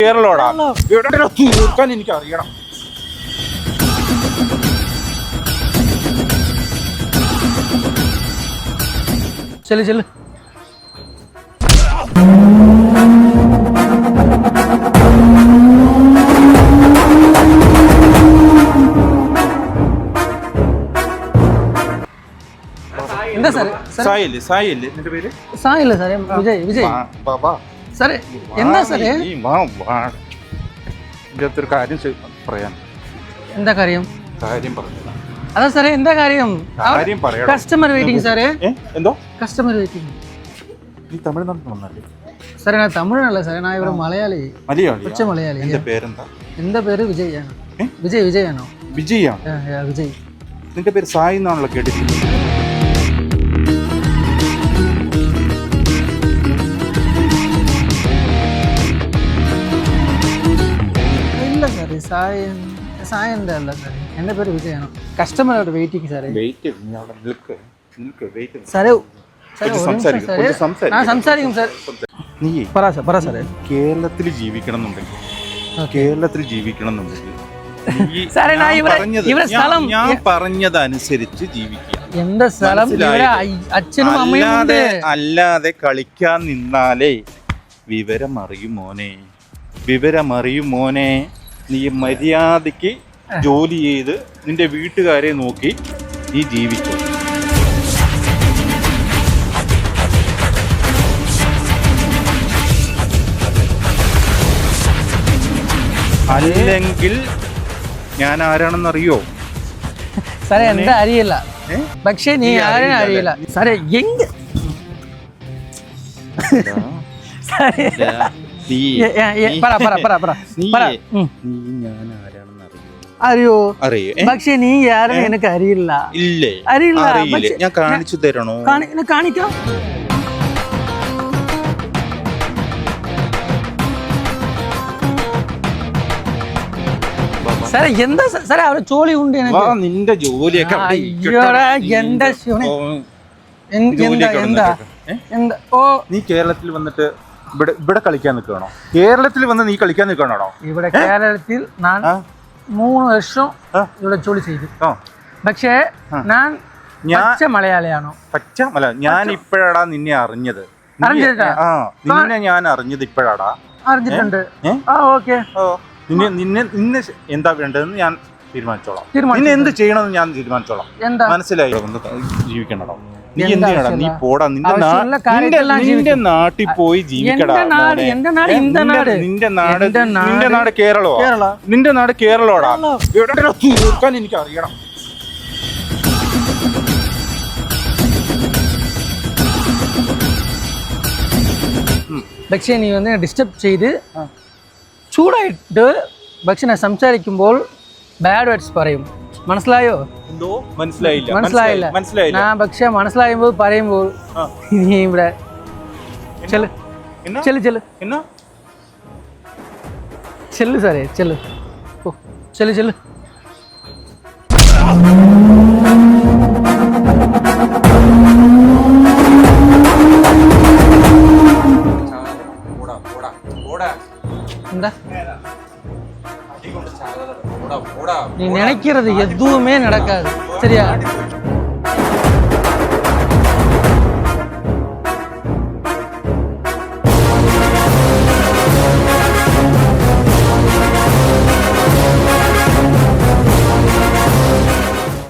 കേരളോടാ ഇവിടെ തീർക്കാൻ എനിക്ക് അറിയണം. ചെല് ചെല്. എന്താ സാറേ? സായല്ലേ സായല്ലേ നിന്റെ പേര്? സായല്ലേ സാറേ? വിജയ് വിജയ് സാറേ. എന്താ സാറേ? ഇതിനകത്തൊരു കാര്യം പറയാൻ. എന്താ കാര്യം? കാര്യം പറഞ്ഞു. അതാ സാറേ, എന്താ കാര്യം? കാര്യം പറയാം. കസ്റ്റമർ വെയിറ്റിംഗ് സാറേ. എന്തോ കസ്റ്റമർ വെയിറ്റിംഗ്. നീ തമിഴ്നാട്ടിൽ വന്നല്ലേ? സാറേ ഞാൻ തമിഴല്ല സാറേ, ഞാൻ ഇവിടെ മലയാളി. മലയാളി? മലയാളി. എന്റെ പേരെന്താ? എന്റെ പേര് വിജയ് ആണ്. വിജയ് ആണോ? വിജയാണ്. വിജയ്. നിന്റെ പേര് സായി എന്നാണല്ലോ കേട്ടിരിക്കുന്നത്. ഇല്ല സാറേ, സായന്റെ അല്ല സാറേ, എന്റെ പേര് വിജയാണ്. കസ്റ്റമർ അവിടെ വെയിറ്റിംഗ് സാറേ. സാറേ ഞാൻ സംസാരിക്കും സാർ. നീ പറ സാറേ. കേരളത്തിൽ ജീവിക്കണം എന്നുണ്ടെങ്കിൽ ഞാൻ പറഞ്ഞതനുസരിച്ച് ജീവിക്കുക. എന്റെ സ്ഥലം അച്ഛനും അമ്മയും അല്ലാതെ കളിക്കാൻ നിന്നാലേ വിവരമറിയും മോനെ. നീ മര്യാദയ്ക്ക് ജോലി ചെയ്ത് നിന്റെ വീട്ടുകാരെ നോക്കി നീ ജീവിക്കും. അല്ലെങ്കിൽ ഞാൻ ആരാണെന്നറിയോ? സാറേ എന്താ അറിയില്ല, പക്ഷേ നീ ആരും അറിയില്ല സാറേ. അറിയോ? പക്ഷെ നീ ആരും എനിക്ക് അറിയില്ല. അറിയില്ല. ഞാൻ കാണിച്ചു തരണോ? കാണിക്കാം. സാറേ എന്താ സാറേ അവിടെ ജോലി ഉണ്ട് എനിക്ക്. നിന്റെ ജോലിയൊക്കെ നീ കേരളത്തിൽ വന്നിട്ട് ഇവിടെ കളിക്കാൻ നിൽക്കണോ? കേരളത്തിൽ വന്ന് നീ കളിക്കാൻ നിൽക്കണോ? ഇവിടെ കേരളത്തിൽ ഞാൻ 3 വർഷം ഇവിടെ ജോലി ചെയ്തു. പക്ഷേ ഞാൻ പച്ച മലയാളിയാണോ? ഞാൻ ഇപ്പോഴാടാ നിന്നെ അറിഞ്ഞത്. നിന്നെ ഞാൻ അറിഞ്ഞത് ഇപ്പോഴാടാ. അറിഞ്ഞിട്ടുണ്ട്. നിന്നെ എന്താ വേണ്ടതെന്ന് ഞാൻ തീരുമാനിച്ചോളാം. നിന്നെ എന്ത് ചെയ്യണമെന്ന് ഞാൻ തീരുമാനിച്ചോളാം. മനസ്സിലായി? ജീവിക്കണോ? നീ എന്തിനാടാ? നീ പോടാ. നിന്റെ നാട്ടിൽ പോയി ജീവിക്കടാ. നിന്റെ നാട് കേരളമാ. നിന്റെ നാട് കേരളോടാ. ഇവിടെ തീർക്കാൻ എനിക്ക് അറിയണം. പക്ഷേ നീ വന്ന് ഡിസ്റ്റർബ് ചെയ്ത് ചൂടായിട്ട് പക്ഷെ ഞാൻ സംസാരിക്കുമ്പോൾ ബാഡ് വേർഡ്സ് പറയും. മനസ്സിലായോ? മനസ്സിലായില്ല. ഞാൻ പക്ഷെ മനസ്സിലായുമ്പോൾ പറയുമ്പോൾ നീ ഇവിടെ ചെല്ല് സാറേ, ചെല്ല്. എന്താ நீ நினைக்கிறது எதுவுமே நடக்காது, சரியா?